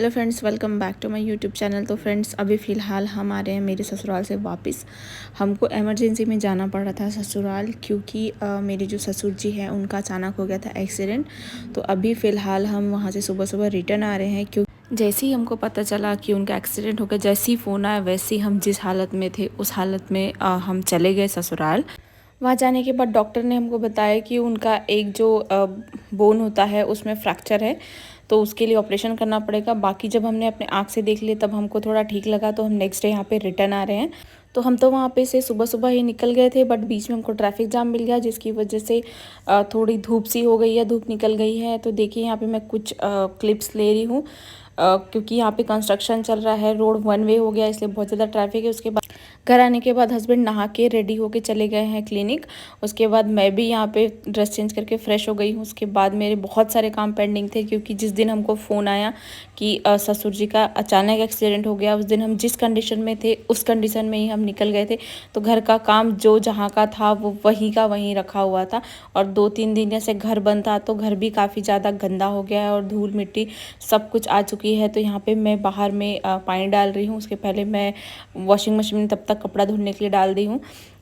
Hello friends, welcome back to my YouTube channel. तो friends, अभी फ़िलहाल हम आ रहे हैं मेरे ससुराल से वापस। हमको इमरजेंसी में जाना पड़ा था ससुराल, क्योंकि मेरे जो ससुर जी हैं उनका अचानक हो गया था एक्सीडेंट। तो अभी फ़िलहाल हम वहाँ से सुबह सुबह रिटर्न आ रहे हैं। जैसे ही हमको पता चला कि उनका एक्सीडेंट हो गया, जैसे ही फ़ोन आया वैसे ही हम जिस हालत में थे उस हालत में हम चले गए ससुराल। वहाँ जाने के बाद डॉक्टर ने हमको बताया कि उनका एक जो बोन होता है उसमें फ्रैक्चर है, तो उसके लिए ऑपरेशन करना पड़ेगा। बाकी जब हमने अपने आँख से देख लिया तब हमको थोड़ा ठीक लगा, तो हम नेक्स्ट डे यहाँ पे रिटर्न आ रहे हैं। तो हम तो वहाँ पे से सुबह सुबह ही निकल गए थे, बट बीच में हमको ट्रैफिक जाम मिल गया, जिसकी वजह से थोड़ी धूप सी हो गई है, धूप निकल गई है। तो देखिए यहाँ पे मैं कुछ क्लिप्स ले रही हूँ, क्योंकि यहाँ पे कंस्ट्रक्शन चल रहा है, रोड वन वे हो गया, इसलिए बहुत ज़्यादा ट्रैफिक है। उसके बाद घर आने के बाद हस्बैंड नहा के रेडी होके चले गए हैं क्लिनिक। उसके बाद मैं भी यहाँ पे ड्रेस चेंज करके फ़्रेश हो गई हूँ। उसके बाद मेरे बहुत सारे काम पेंडिंग थे, क्योंकि जिस दिन हमको फ़ोन आया कि ससुर जी का अचानक एक्सीडेंट हो गया, उस दिन हम जिस कंडीशन में थे उस कंडीशन में ही हम निकल गए थे। तो घर का काम जो जहाँ का था वो वहीं का वहीं रखा हुआ था, और 2-3 दिन से घर बंद था, तो घर भी काफ़ी ज़्यादा गंदा हो गया है और धूल मिट्टी सब कुछ आ चुकी है। तो यहाँ पे मैं बाहर में पानी डाल रही हूँ। उसके पहले मैं वॉशिंग मशीन में तब तक कपड़ा धुलने के लिए डाल दी हूँ।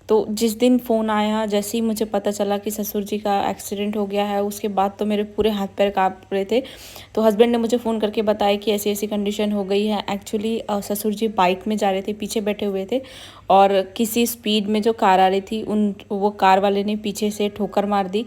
तो जिस दिन फ़ोन आया, जैसे ही मुझे पता चला कि ससुर जी का एक्सीडेंट हो गया है, उसके बाद तो मेरे पूरे हाथ पैर काँप रहे थे। तो हस्बैंड ने मुझे फ़ोन करके बताया कि ऐसी ऐसी कंडीशन हो गई है। एक्चुअली ससुर जी बाइक में जा रहे थे, पीछे बैठे हुए थे, और किसी स्पीड में जो कार आ रही थी वो कार वाले ने पीछे से ठोकर मार दी।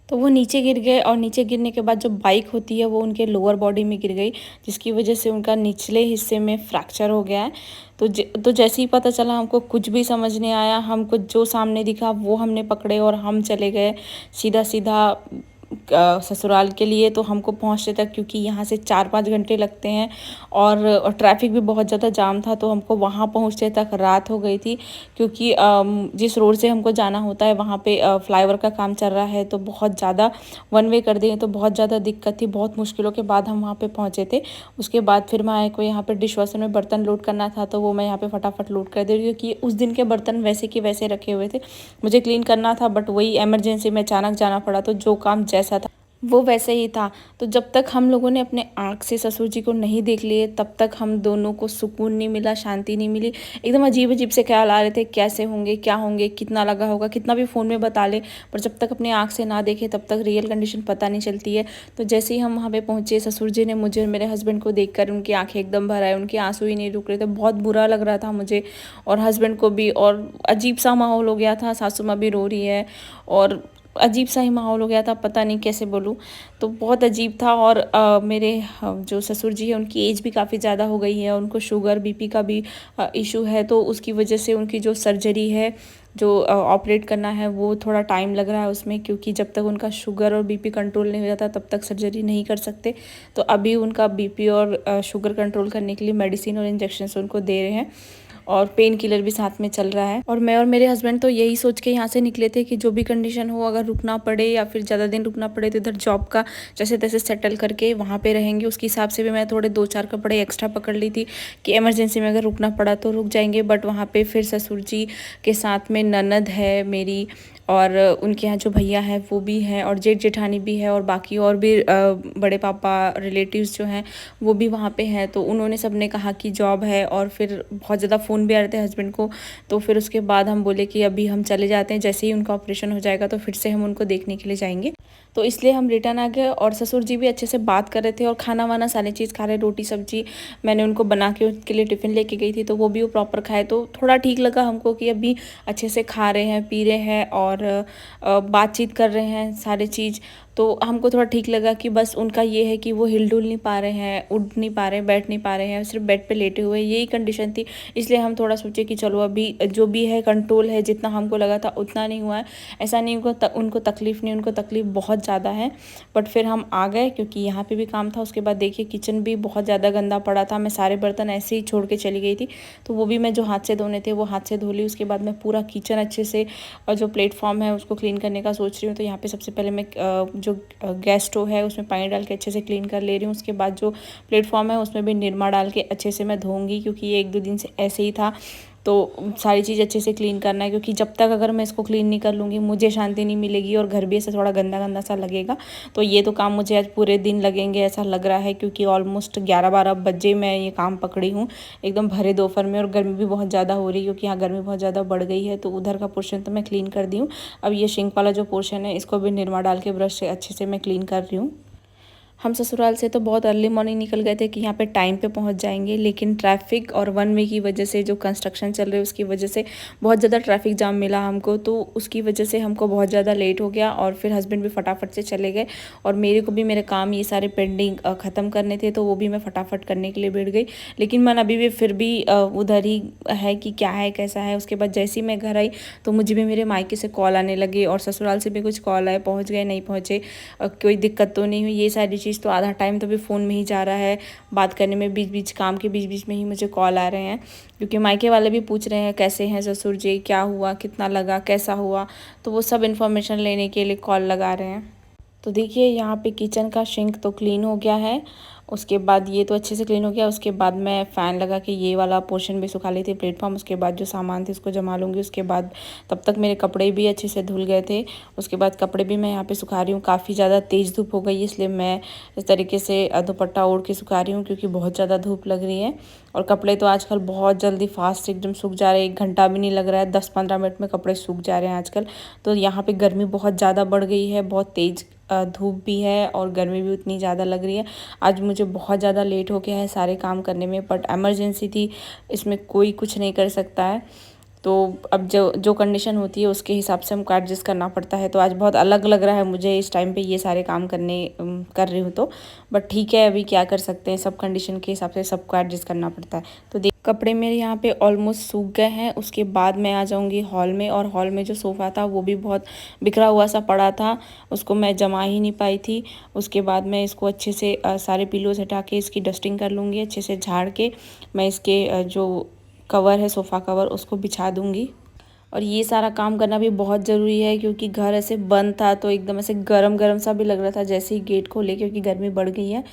तो वो नीचे गिर गए, और नीचे गिरने के बाद जो बाइक होती है वो उनके लोअर बॉडी में गिर गई, जिसकी वजह से उनका निचले हिस्से में फ्रैक्चर हो गया है। तो जैसे ही पता चला हमको कुछ भी समझ नहीं आया। हमको जो सामने दिखा वो हमने पकड़े और हम चले गए सीधा सीधा ससुराल के लिए। तो हमको पहुंचते तक, क्योंकि यहाँ से 4-5 घंटे लगते हैं, और ट्रैफिक भी बहुत ज़्यादा जाम था, तो हमको वहाँ पहुँचते तक रात हो गई थी। क्योंकि जिस रोड से हमको जाना होता है वहाँ पे फ्लाईओवर का काम चल रहा है, तो बहुत ज़्यादा वन वे कर दिए, तो बहुत ज़्यादा दिक्कत थी। बहुत मुश्किलों के बाद हम वहाँ पे पहुँचे थे। उसके बाद फिर मैं को यहाँ पे डिश वॉशर में बर्तन लोड करना था, तो वो मैं यहाँ पे फटाफट लोड कर दे रही हूँ, क्योंकि उस दिन के बर्तन वैसे के वैसे रखे हुए थे। मुझे क्लीन करना था, बट वही इमरजेंसी में अचानक जाना पड़ा, तो जो काम जैसा था वो वैसे ही था। तो जब तक हम लोगों ने अपने आँख से ससुर जी को नहीं देख लिए, तब तक हम दोनों को सुकून नहीं मिला, शांति नहीं मिली। एकदम अजीब अजीब से ख्याल आ रहे थे, कैसे होंगे, क्या होंगे, कितना लगा होगा, कितना भी फ़ोन में बता ले, पर जब तक अपने आँख से ना देखे तब तक रियल कंडीशन पता नहीं चलती है। तो जैसे ही हम वहाँ पे पहुँचे, ससुर जी ने मुझे और मेरे हस्बैंड को देखकर उनकी आँखें एकदम भर आए, उनके आंसू ही नहीं रुक रहे थे। बहुत बुरा लग रहा था मुझे और हस्बैंड को भी, और अजीब सा माहौल हो गया था। सासू माँ भी रो रही है, और अजीब सा ही माहौल हो गया था, पता नहीं कैसे बोलूँ। तो बहुत अजीब था। और मेरे जो ससुर जी हैं उनकी एज भी काफ़ी ज़्यादा हो गई है, उनको शुगर बीपी का भी इशू है, तो उसकी वजह से उनकी जो सर्जरी है, जो ऑपरेट करना है, वो थोड़ा टाइम लग रहा है उसमें, क्योंकि जब तक उनका शुगर और बीपी कंट्रोल नहीं हो जाता तब तक सर्जरी नहीं कर सकते। तो अभी उनका बीपी और शुगर कंट्रोल करने के लिए मेडिसिन और इंजेक्शन उनको दे रहे हैं, और पेन किलर भी साथ में चल रहा है। और मैं और मेरे हस्बैंड तो यही सोच के यहाँ से निकले थे कि जो भी कंडीशन हो, अगर रुकना पड़े या फिर ज़्यादा दिन रुकना पड़े, तो इधर जॉब का जैसे तैसे सेटल करके वहाँ पे रहेंगे। उसके हिसाब से भी मैं थोड़े 2-4 कपड़े एक्स्ट्रा पकड़ ली थी कि इमरजेंसी में अगर रुकना पड़ा तो रुक जाएंगे। बट वहाँ पे फिर ससुर जी के साथ में ननद है मेरी, और उनके यहाँ जो भैया है वो भी हैं, और जेठ जेठानी भी है, और बाकी और भी बड़े पापा रिलेटिव्स जो हैं वो भी वहाँ पे हैं। तो उन्होंने सब ने कहा कि जॉब है, और फिर बहुत ज़्यादा फ़ोन भी आ रहे थे हस्बैंड को। तो फिर उसके बाद हम बोले कि अभी हम चले जाते हैं, जैसे ही उनका ऑपरेशन हो जाएगा तो फिर से हम उनको देखने के लिए जाएंगे। तो इसलिए हम रिटर्न आ गए, और ससुर जी भी अच्छे से बात कर रहे थे, और खाना वाना सारी चीज़ खा रहे, रोटी सब्जी मैंने उनको बना के उनके लिए टिफ़िन लेके गई थी, तो वो भी वो प्रॉपर खाए। तो थोड़ा ठीक लगा हमको कि अभी अच्छे से खा रहे हैं, पी रहे हैं, और बातचीत कर रहे हैं सारी चीज़। तो हमको थोड़ा ठीक लगा कि बस उनका ये है कि वो हिल डुल नहीं पा रहे हैं, उठ नहीं पा रहे हैं, बैठ नहीं पा रहे हैं, सिर्फ बेड पे लेटे हुए, यही कंडीशन थी। इसलिए हम थोड़ा सोचे कि चलो अभी जो भी है कंट्रोल है, जितना हमको लगा था उतना नहीं हुआ है। ऐसा नहीं उनको तकलीफ़ नहीं, उनको तकलीफ़ बहुत ज़्यादा है। बट फिर हम आ गए, क्योंकि यहाँ पे भी काम था। उसके बाद देखिए किचन भी बहुत ज़्यादा गंदा पड़ा था, मैं सारे बर्तन ऐसे ही छोड़ के चली गई थी, तो वो भी मैं जो हाथ से धोने थे वो हाथ से धो ली। उसके बाद मैं पूरा किचन अच्छे से, और जो प्लेटफॉर्म है उसको क्लीन करने का सोच रही हूँ। तो यहाँ पे सबसे पहले मैं जो गैस स्टोव है उसमें पानी डाल के अच्छे से क्लीन कर ले रही हूँ। उसके बाद जो प्लेटफॉर्म है उसमें भी निरमा डाल के अच्छे से मैं धोऊंगी, क्योंकि ये 1-2 दिन से ऐसे ही था, तो सारी चीज़ अच्छे से क्लीन करना है, क्योंकि जब तक अगर मैं इसको क्लीन नहीं कर लूँगी मुझे शांति नहीं मिलेगी और घर भी ऐसे थोड़ा गंदा गंदा सा लगेगा। तो ये तो काम मुझे आज पूरे दिन लगेंगे ऐसा लग रहा है, क्योंकि ऑलमोस्ट 11-12 बजे मैं ये काम पकड़ी हूँ एकदम भरे दोपहर में। और गर्मी भी बहुत ज़्यादा हो रही है, क्योंकि यहाँ गर्मी बहुत ज़्यादा बढ़ गई है। तो उधर का पोर्शन तो मैं क्लीन कर दी हूँ। अब ये सिंक वाला जो पोर्शन है इसको भी निरमा डाल के ब्रश से अच्छे से मैं क्लीन कर रही हूँ। हम ससुराल से तो बहुत अर्ली मॉर्निंग निकल गए थे कि यहाँ पे टाइम पे पहुँच जाएंगे, लेकिन ट्रैफिक और वन वे की वजह से, जो कंस्ट्रक्शन चल रही है उसकी वजह से बहुत ज़्यादा ट्रैफिक जाम मिला हमको। तो उसकी वजह से हमको बहुत ज़्यादा लेट हो गया और फिर हस्बैंड भी फटाफट से चले गए और मेरे को भी मेरे काम ये सारे पेंडिंग ख़त्म करने थे, तो वो भी मैं फटाफट करने के लिए बैठ गई। लेकिन मन अभी भी फिर भी उधर ही है कि क्या है कैसा है। उसके बाद जैसे ही मैं घर आई तो मुझे भी मेरे मायके से कॉल आने लगे और ससुराल से भी कुछ कॉल आए, पहुँच गए नहीं पहुँचे, कोई दिक्कत तो नहीं हुई, ये सारी चीज़। तो आधा टाइम तो भी फ़ोन में ही जा रहा है बात करने में, बीच बीच काम के बीच बीच में ही मुझे कॉल आ रहे हैं, क्योंकि मायके वाले भी पूछ रहे हैं कैसे हैं ससुर जी, क्या हुआ, कितना लगा, कैसा हुआ। तो वो सब इन्फॉर्मेशन लेने के लिए कॉल लगा रहे हैं। तो देखिए यहाँ पे किचन का सिंक तो क्लीन हो गया है, उसके बाद ये तो अच्छे से क्लीन हो गया। उसके बाद मैं फ़ैन लगा के ये वाला पोर्शन भी सुखा ली थी, प्लेटफॉर्म। उसके बाद जो सामान थे उसको जमा लूँगी। उसके बाद तब तक मेरे कपड़े भी अच्छे से धुल गए थे। उसके बाद कपड़े भी मैं यहाँ पे सुखा रही हूँ। काफ़ी ज़्यादा तेज़ धूप हो गई, इसलिए मैं इस तरीके से दुपट्टा ओढ़ के सुखा रही हूँ, क्योंकि बहुत ज़्यादा धूप लग रही है। और कपड़े तो आजकल बहुत जल्दी फास्ट एकदम सूख जा रहे हैं, 1 घंटा भी नहीं लग रहा है, 10-15 मिनट में कपड़े सूख जा रहे हैं आजकल। तो यहाँ पे गर्मी बहुत ज़्यादा बढ़ गई है, बहुत तेज़ धूप भी है और गर्मी भी उतनी ज़्यादा लग रही है। आज मुझे बहुत ज़्यादा लेट हो गया है सारे काम करने में, बट एमरजेंसी थी, इसमें कोई कुछ नहीं कर सकता है। तो अब जो जो कंडीशन होती है उसके हिसाब से हमको एडजस्ट करना पड़ता है। तो आज बहुत अलग लग रहा है मुझे इस टाइम पे ये सारे काम कर रही हूँ तो, बट ठीक है, अभी क्या कर सकते हैं, सब कंडीशन के हिसाब से सबको एडजस्ट करना पड़ता है। तो देख, कपड़े मेरे यहाँ पे ऑलमोस्ट सूख गए हैं। उसके बाद मैं आ जाऊँगी हॉल में, और हॉल में जो सोफ़ा था वो भी बहुत बिखरा हुआ सा पड़ा था, उसको मैं जमा ही नहीं पाई थी। उसके बाद मैं इसको अच्छे से सारे पिलोज हटा के इसकी डस्टिंग कर लूँगी, अच्छे से झाड़ के मैं इसके जो कवर है सोफ़ा कवर उसको बिछा दूँगी। और ये सारा काम करना भी बहुत ज़रूरी है, क्योंकि घर ऐसे बंद था तो एकदम ऐसे गरम गरम सा भी लग रहा था जैसे ही गेट खोले, क्योंकि गर्मी बढ़ गई है।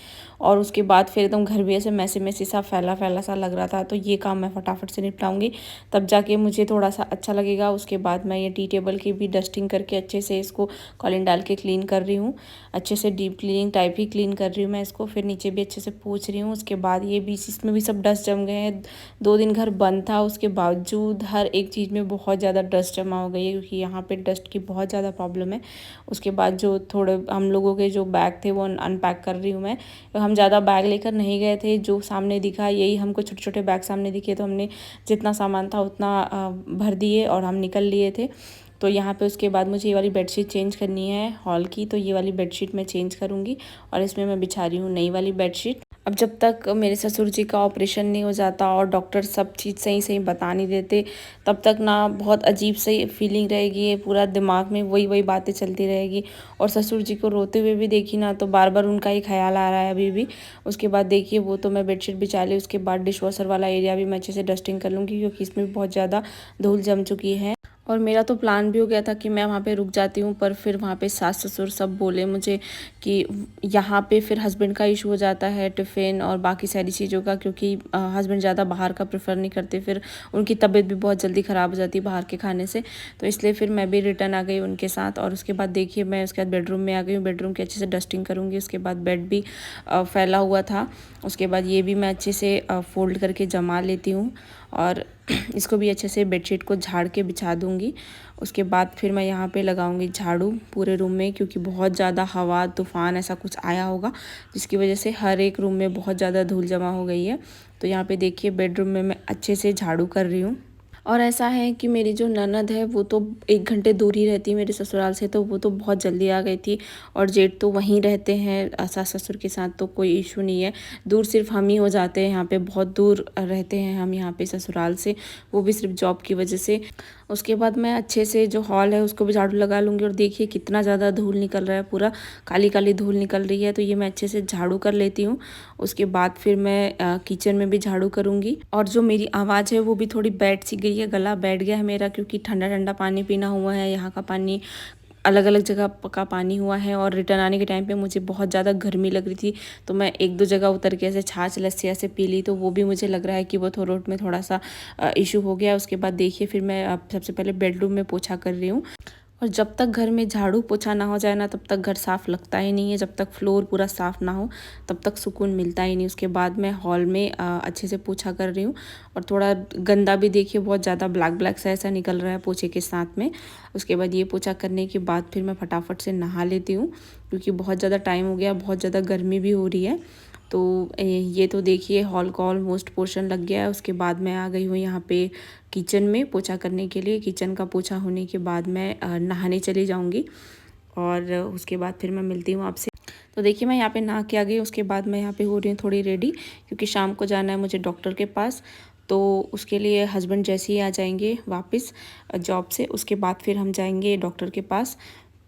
और उसके बाद फिर एकदम घर भी ऐसे मैसी मैसी सा फैला फैला सा लग रहा था। तो ये काम मैं फटाफट से निपटाऊंगी, तब जाके मुझे थोड़ा सा अच्छा लगेगा। उसके बाद मैं ये टी टेबल की भी डस्टिंग करके अच्छे से इसको कॉलिन डाल के क्लीन कर रही हूँ, अच्छे से डीप क्लीनिंग टाइप ही क्लीन कर रही हूँ मैं इसको। फिर नीचे भी अच्छे से पोंछ रही हूँ। उसके बाद ये भी, इसमें भी सब डस्ट जम गए हैं। 2 दिन घर बंद था, उसके बावजूद हर एक चीज़ में बहुत ज़्यादा डस्ट जमा हो गई है, क्योंकि यहाँ पे डस्ट की बहुत ज़्यादा प्रॉब्लम है। उसके बाद जो थोड़े हम लोगों के जो बैग थे वो अनपैक कर रही हूँ मैं। हम ज़्यादा बैग लेकर नहीं गए थे, जो सामने दिखा यही हमको छोटे छोटे बैग सामने दिखे, तो हमने जितना सामान था उतना भर दिए और हम निकल लिए थे। तो यहाँ पे उसके बाद मुझे ये वाली बेडशीट चेंज करनी है हॉल की, तो ये वाली बेडशीट मैं चेंज करूँगी और इसमें मैं बिछा रही हूँ नई वाली बेडशीट। अब जब तक मेरे ससुर जी का ऑपरेशन नहीं हो जाता और डॉक्टर सब चीज़ सही सही बता नहीं देते, तब तक ना बहुत अजीब सी फीलिंग रहेगी, पूरा दिमाग में वही वही बातें चलती रहेगी। और ससुर जी को रोते हुए भी देखी ना तो बार बार उनका ही ख्याल आ रहा है अभी भी। उसके बाद देखिए वो तो मैं बेडशीट बिछा ली, उसके बाद डिश वॉशर वाला एरिया भी मैं अच्छे से डस्टिंग कर लूँगी, क्योंकि इसमें भी बहुत ज़्यादा धूल जम चुकी है। और मेरा तो प्लान भी हो गया था कि मैं वहाँ पे रुक जाती हूँ, पर फिर वहाँ पे सास ससुर सब बोले मुझे कि यहाँ पे फिर हस्बैंड का इशू हो जाता है टिफ़िन और बाकी सारी चीज़ों का, क्योंकि हस्बैंड ज़्यादा बाहर का प्रेफर नहीं करते, फिर उनकी तबीयत भी बहुत जल्दी ख़राब हो जाती है बाहर के खाने से। तो इसलिए फिर मैं भी रिटर्न आ गई उनके साथ। और उसके बाद देखिए मैं उसके बाद बेडरूम में आ गई हूँ, बेडरूम की अच्छे से डस्टिंग करूँगी। उसके बाद बेड भी फैला हुआ था, उसके बाद ये भी मैं अच्छे से फ़ोल्ड करके जमा लेती हूँ और इसको भी अच्छे से बेडशीट को झाड़ के बिछा दूँगी। उसके बाद फिर मैं यहाँ पे लगाऊंगी झाड़ू पूरे रूम में, क्योंकि बहुत ज़्यादा हवा तूफ़ान ऐसा कुछ आया होगा जिसकी वजह से हर एक रूम में बहुत ज़्यादा धूल जमा हो गई है। तो यहाँ पे देखिए बेडरूम में मैं अच्छे से झाड़ू कर रही हूँ। और ऐसा है कि मेरी जो ननद है वो तो 1 घंटे दूर ही रहती है मेरे ससुराल से, तो वो तो बहुत जल्दी आ गई थी। और जेठ तो वहीं रहते हैं सास ससुर के साथ, तो कोई इशू नहीं है। दूर सिर्फ हम ही हो जाते हैं, यहाँ पे बहुत दूर रहते हैं हम यहाँ पे ससुराल से, वो भी सिर्फ जॉब की वजह से। उसके बाद मैं अच्छे से जो हॉल है उसको भी झाड़ू लगा लूँगी। और देखिए कितना ज़्यादा धूल निकल रहा है, पूरा काली काली धूल निकल रही है, तो ये मैं अच्छे से झाड़ू कर लेती हूँ। उसके बाद फिर मैं किचन में भी झाड़ू करूँगी। और जो मेरी आवाज़ है वो भी थोड़ी बैठ सी गई है, गला बैठ गया है मेरा, क्योंकि ठंडा ठंडा पानी पीना हुआ है। यहाँ का पानी अलग अलग जगह का पानी हुआ है। और रिटर्न आने के टाइम पे मुझे बहुत ज़्यादा गर्मी लग रही थी, तो मैं एक दो जगह उतर के ऐसे छाछ लस्सी ऐसे पी ली, तो वो भी मुझे लग रहा है कि वो थ्रोट में थोड़ा सा इशू हो गया। उसके बाद देखिए फिर मैं अब सबसे पहले बेडरूम में पोछा कर रही हूँ। और जब तक घर में झाड़ू पोछा ना हो जाए ना, तब तक घर साफ़ लगता ही नहीं है। जब तक फ्लोर पूरा साफ़ ना हो तब तक सुकून मिलता ही नहीं। उसके बाद मैं हॉल में अच्छे से पोछा कर रही हूँ। और थोड़ा गंदा भी देखिए बहुत ज़्यादा ब्लैक ब्लैक सा ऐसा निकल रहा है पोछे के साथ में। उसके बाद ये पोछा करने के बाद फिर मैं फटाफट से नहा लेती हूँ, क्योंकि बहुत ज़्यादा टाइम हो गया, बहुत ज़्यादा गर्मी भी हो रही है। तो ये तो देखिए हॉल का ऑलमोस्ट पोर्शन लग गया है। उसके बाद मैं आ गई हूँ यहाँ पे किचन में पोछा करने के लिए। किचन का पोछा होने के बाद मैं नहाने चली जाऊँगी, और उसके बाद फिर मैं मिलती हूँ आपसे। तो देखिए मैं यहाँ पे नहा के आ गई। उसके बाद मैं यहाँ पे हो रही हूँ थोड़ी रेडी, क्योंकि शाम को जाना है मुझे डॉक्टर के पास। तो उसके लिए हस्बैंड जैसे ही आ जाएंगे वापस जॉब से, उसके बाद फिर हम जाएंगे डॉक्टर के पास।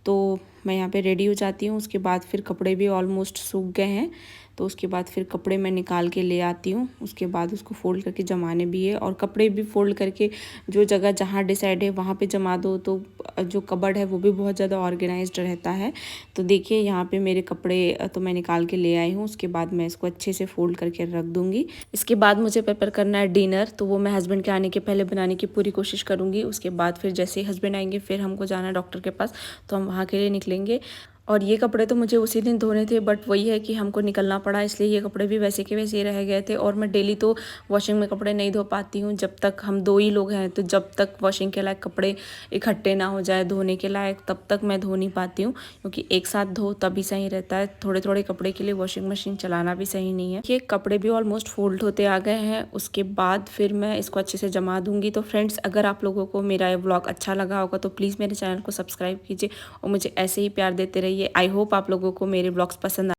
तो मैं यहाँ पे रेडी हो जाती हूँ। उसके बाद फिर कपड़े भी ऑलमोस्ट सूख गए हैं, तो उसके बाद फिर कपड़े मैं निकाल के ले आती हूँ। उसके बाद उसको फ़ोल्ड करके जमाने भी है, और कपड़े भी फ़ोल्ड करके जो जगह जहाँ डिसाइड है वहाँ पे जमा दो, तो जो कबर्ड है वो भी बहुत ज़्यादा ऑर्गेनाइज्ड रहता है। तो देखिए यहाँ पे मेरे कपड़े तो मैं निकाल के ले आई हूँ। उसके बाद मैं इसको अच्छे से फ़ोल्ड करके रख दूँगी। इसके बाद मुझे प्रिपेयर करना है डिनर, तो वो मैं हस्बैंड के आने के पहले बनाने की पूरी कोशिश करूँगी। उसके बाद फिर जैसे ही हस्बैंड आएंगे फिर हमको जाना है डॉक्टर के पास, तो हम वहाँ के लिए निकलेंगे। और ये कपड़े तो मुझे उसी दिन धोने थे, बट वही है कि हमको निकलना पड़ा, इसलिए ये कपड़े भी वैसे के वैसे ही रह गए थे। और मैं डेली तो वॉशिंग में कपड़े नहीं धो पाती हूँ, जब तक हम दो ही लोग हैं, तो जब तक वॉशिंग के लायक कपड़े इकट्ठे ना हो जाए धोने के लायक, तब तक मैं धो नहीं पाती हूँ। क्योंकि एक साथ धो तभी सही रहता है, थोड़े थोड़े कपड़े के लिए वॉशिंग मशीन चलाना भी सही नहीं है। ये कपड़े भी ऑलमोस्ट फोल्ड होते आ गए हैं। उसके बाद फिर मैं इसको अच्छे से जमा दूंगी। तो फ्रेंड्स, अगर आप लोगों को मेरा ये व्लॉग अच्छा लगा होगा तो प्लीज़ मेरे चैनल को सब्सक्राइब कीजिए और मुझे ऐसे ही प्यार देते रहिए। आई होप आप लोगों को मेरे ब्लॉग्स पसंद